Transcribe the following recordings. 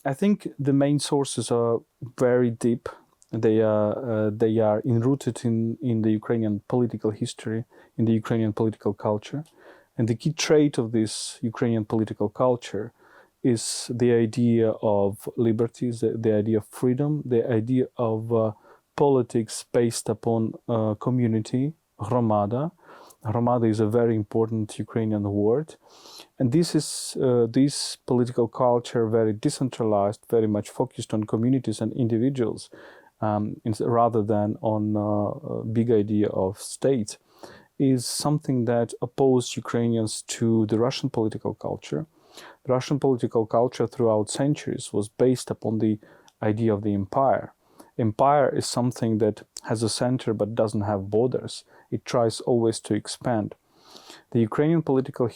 I think the main sources are very deep. They are enrooted in the Ukrainian political history, in the Ukrainian political culture. And the key trait of this Ukrainian political culture is the idea of liberties, the idea of freedom, the idea of politics based upon community, hromada. Hromada is a very important Ukrainian word. And this political culture, very decentralized, very much focused on communities and individuals, rather than on big idea of state, is something that opposed Ukrainians to the Russian political culture. The Russian political culture throughout centuries was based upon the idea of the empire. Empire is something that has a center but doesn't have borders. It tries always to expand. The Ukrainian political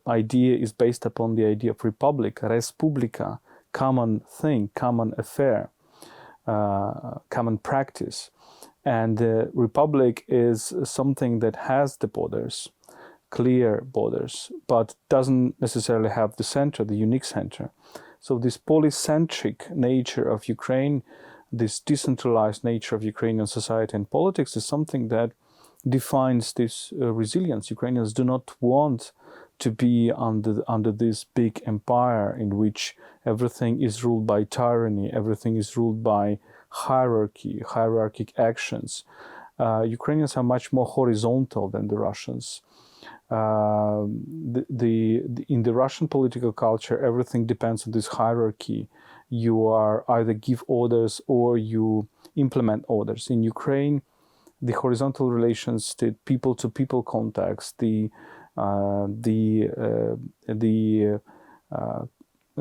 idea is based upon the idea of republic, respublika, common thing, common affair, common practice. And the republic is something that has the borders, clear borders, but doesn't necessarily have the center, the unique center. So this polycentric nature of Ukraine, this decentralized nature of Ukrainian society and politics is something that defines this resilience. Ukrainians do not want to be under this big empire in which everything is ruled by tyranny, everything is ruled by hierarchy, hierarchic actions. Ukrainians are much more horizontal than the Russians. In the Russian political culture, everything depends on this hierarchy. You are either give orders or you implement orders. In Ukraine, the horizontal relations, the people-to-people contacts, the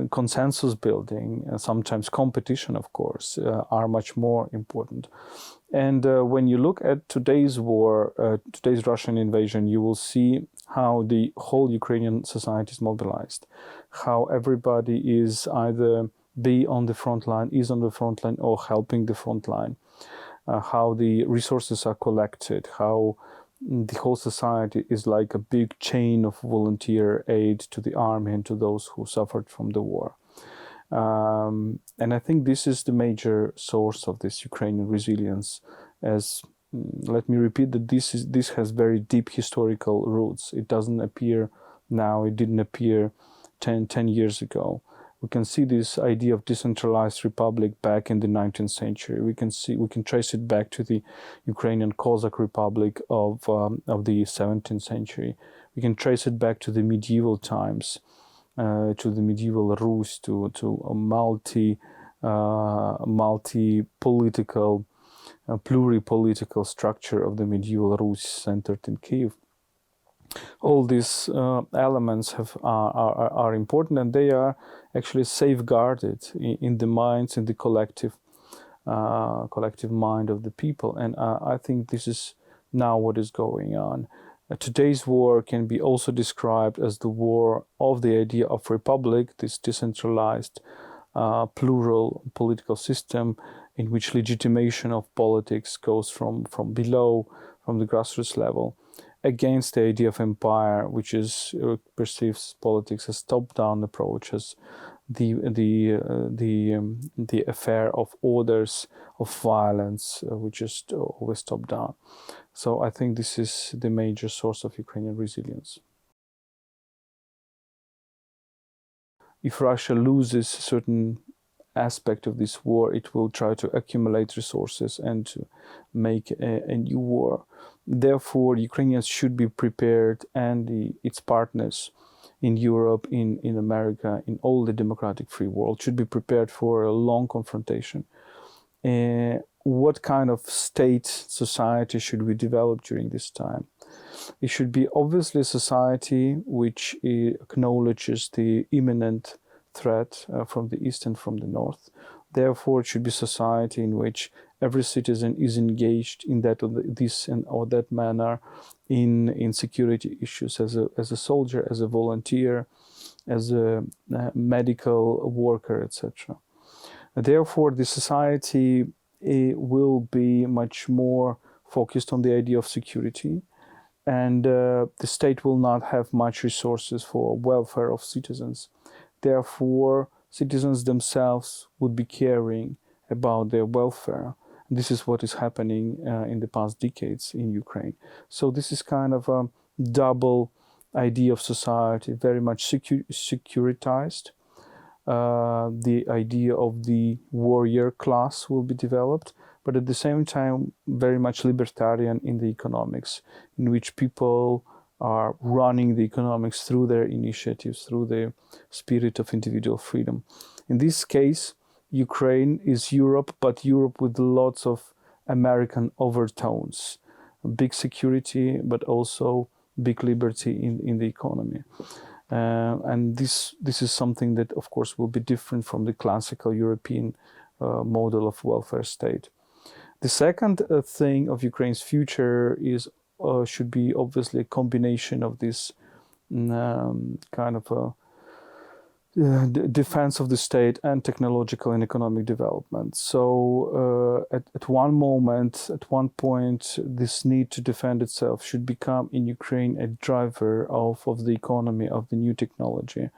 consensus building, and sometimes competition, of course, are much more important. And when you look at today's war, today's Russian invasion, you will see how the whole Ukrainian society is mobilized, how everybody is either on the front line, or helping the front line, how the resources are collected, how the whole society is like a big chain of volunteer aid to the army and to those who suffered from the war. And I think this is the major source of this Ukrainian resilience. Let me repeat that this has very deep historical roots. It doesn't appear now, it didn't appear 10 years ago. We can see this idea of decentralized republic back in the 19th century. We can trace it back to the Ukrainian Cossack Republic of the 17th century. We can trace it back to the medieval times, to the medieval Rus, to a multi-political, pluripolitical structure of the medieval Rus centered in Kiev. All these elements are important, and they are actually safeguarded in the minds, in the collective mind of the people. And I think this is now what is going on. Today's war can be also described as the war of the idea of republic, this decentralized, plural political system in which legitimation of politics goes from below, from the grassroots level, against the idea of empire, which perceives politics as top-down approach, as the affair of orders, of violence, which is always top-down. So I think this is the major source of Ukrainian resilience. If Russia loses a certain aspect of this war, it will try to accumulate resources and to make a new war. Therefore, Ukrainians should be prepared, and its partners in Europe, in America, in all the democratic free world should be prepared for a long confrontation. What kind of state, society should we develop during this time? It should be obviously a society which acknowledges the imminent threat from the east and from the north. Therefore, it should be a society in which every citizen is engaged in this or that manner in security issues, as a soldier, as a volunteer, as a medical worker, etc. Therefore, the society will be much more focused on the idea of security, and the state will not have much resources for welfare of citizens. Therefore, citizens themselves would be caring about their welfare. And this is what is happening in the past decades in Ukraine. So this is kind of a double idea of society, very much securitized. The idea of the warrior class will be developed, but at the same time, very much libertarian in the economics, in which people are running the economics through their initiatives, through the spirit of individual freedom. In this case, Ukraine is Europe, but Europe with lots of American overtones, big security, but also big liberty in the economy. And this is something that, of course, will be different from the classical European model of welfare state. The second thing of Ukraine's future is should be obviously a combination of this kind of a defense of the state and technological and economic development. So at one moment, at one point, this need to defend itself should become in Ukraine a driver of the economy, of the new technology.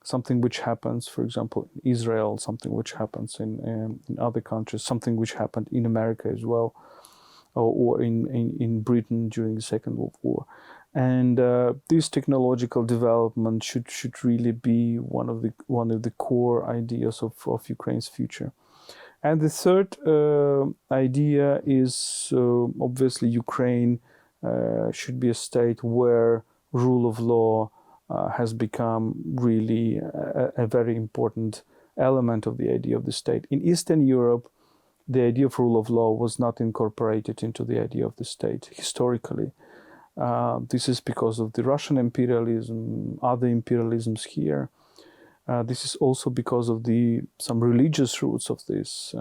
Something which happens, for example, in Israel, something which happens in other countries, something which happened in America as well, or in Britain during the Second World War. And this technological development should really be one of the core ideas of Ukraine's future. And the third idea is obviously Ukraine should be a state where rule of law has become really a very important element of the idea of the state. In Eastern Europe, the idea of rule of law was not incorporated into the idea of the state historically. This is because of the Russian imperialism, other imperialisms here. This is also because of some religious roots of this,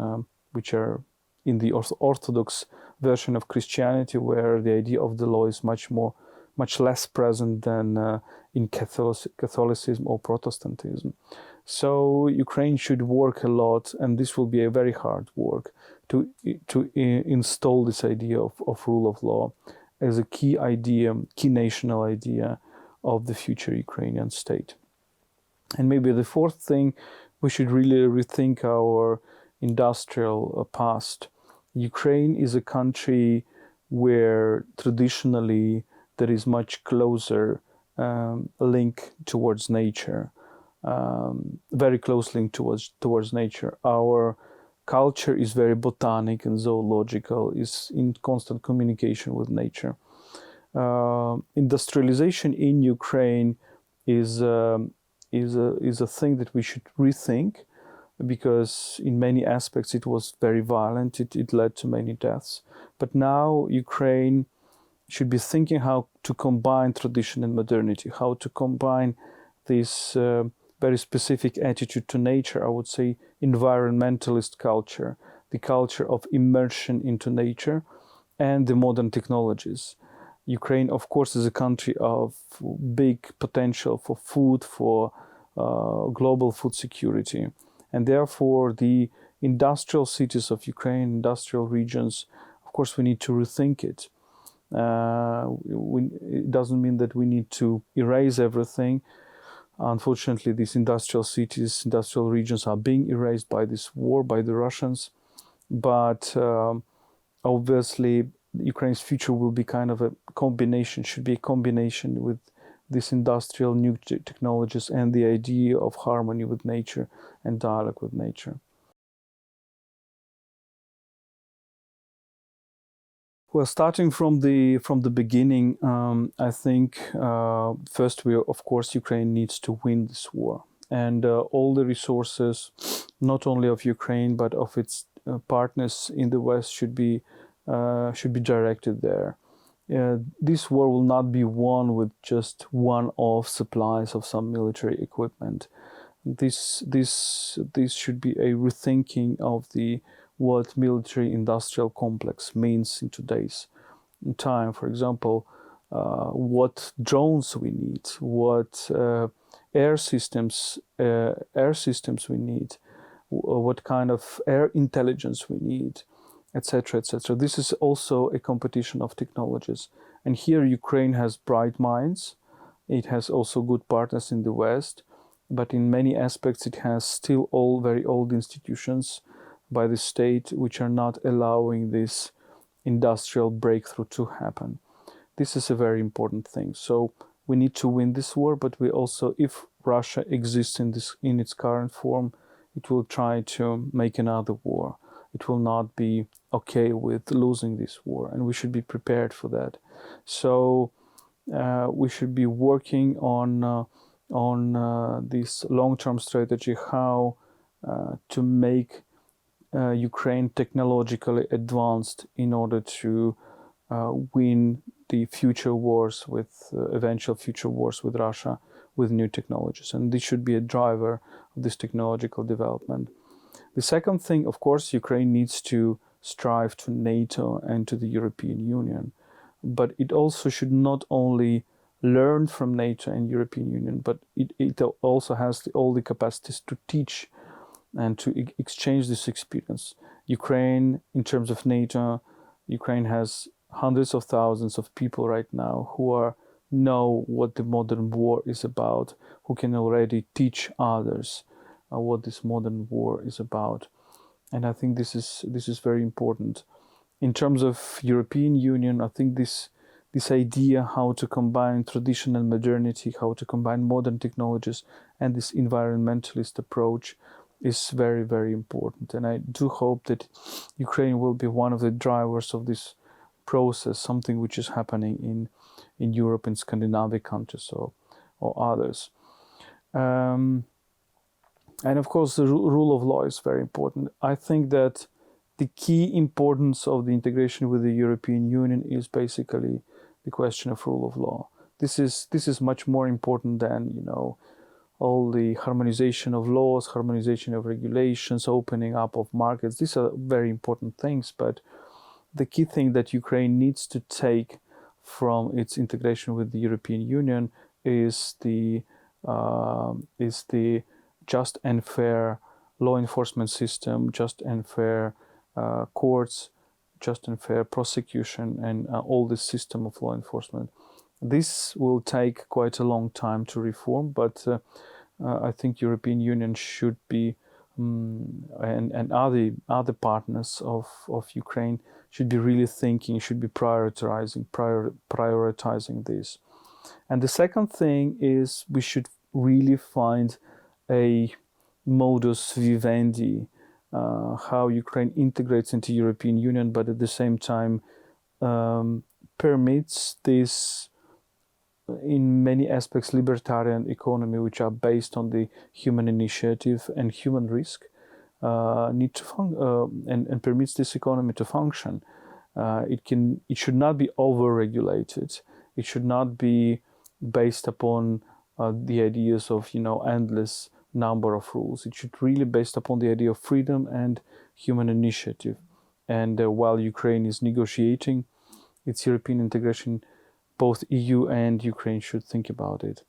which are in the Orthodox version of Christianity, where the idea of the law is much less present than in Catholicism or Protestantism. So Ukraine should work a lot, and this will be a very hard work to install this idea of rule of law as a key idea, key national idea of the future Ukrainian state. And maybe the fourth thing, we should really rethink our industrial past. Ukraine is a country where traditionally there is much closer link towards nature, very close link towards nature. Our culture is very botanic and zoological, is in constant communication with nature. Industrialization in Ukraine is a thing that we should rethink, because in many aspects it was very violent. It led to many deaths. But now Ukraine should be thinking how to combine tradition and modernity, how to combine this very specific attitude to nature, I would say environmentalist culture, the culture of immersion into nature, and the modern technologies. Ukraine, of course, is a country of big potential for food, for global food security. And therefore, the industrial cities of Ukraine, industrial regions, of course, we need to rethink it. It doesn't mean that we need to erase everything. Unfortunately, these industrial cities, industrial regions are being erased by this war, by the Russians. But obviously, Ukraine's future will be kind of a combination, should be a combination with these industrial new technologies and the idea of harmony with nature and dialogue with nature. Well, starting from the beginning, I think first, of course, Ukraine needs to win this war, and all the resources, not only of Ukraine but of its partners in the West, should be directed there. This war will not be won with just one-off supplies of some military equipment. This should be a rethinking of what military-industrial complex means in today's time. For example, what drones we need, what air systems we need, what kind of air intelligence we need, etc., etc. This is also a competition of technologies. And here Ukraine has bright minds. It has also good partners in the West. but in many aspects it has still all very old institutions by the state which are not allowing this industrial breakthrough to happen. This is a very important thing. So we need to win this war, but we also, if Russia exists in its current form, it will try to make another war. It will not be okay with losing this war, and we should be prepared for that. So we should be working on this long-term strategy, how to make Ukraine technologically advanced in order to win the future wars with eventual future wars with Russia with new technologies, and this should be a driver of this technological development. The second thing, of course, Ukraine needs to strive to NATO and to the European Union, but it also should not only learn from NATO and European Union, but it also has all the capacities to teach and to exchange this experience. Ukraine, in terms of NATO, Ukraine has hundreds of thousands of people right now who know what the modern war is about, who can already teach others what this modern war is about. And I think this is very important. In terms of European Union, I think this idea how to combine traditional modernity, how to combine modern technologies and this environmentalist approach is very, very important. And I do hope that Ukraine will be one of the drivers of this process, something which is happening in Europe, in Scandinavian countries or others. And of course, the rule of law is very important. I think that the key importance of the integration with the European Union is basically the question of rule of law. This is much more important than, all the harmonization of laws, harmonization of regulations, opening up of markets. These are very important things, but the key thing that Ukraine needs to take from its integration with the European Union is the just and fair law enforcement system, just and fair courts, just and fair prosecution, and all this system of law enforcement. This will take quite a long time to reform, but I think European Union should be, and other partners of Ukraine should be really thinking, should be prioritizing this. And the second thing is we should really find a modus vivendi, how Ukraine integrates into European Union, but at the same time permits this, in many aspects, libertarian economy, which are based on the human initiative and human risk, need to and permits this economy to function. It should not be over-regulated. It should not be based upon the ideas of endless number of rules. It should really be based upon the idea of freedom and human initiative. And while Ukraine is negotiating its European integration, both EU and Ukraine should think about it.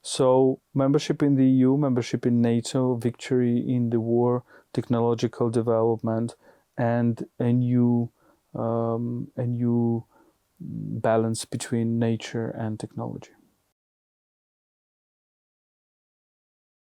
So membership in the EU, membership in NATO, victory in the war, technological development, and a new balance between nature and technology.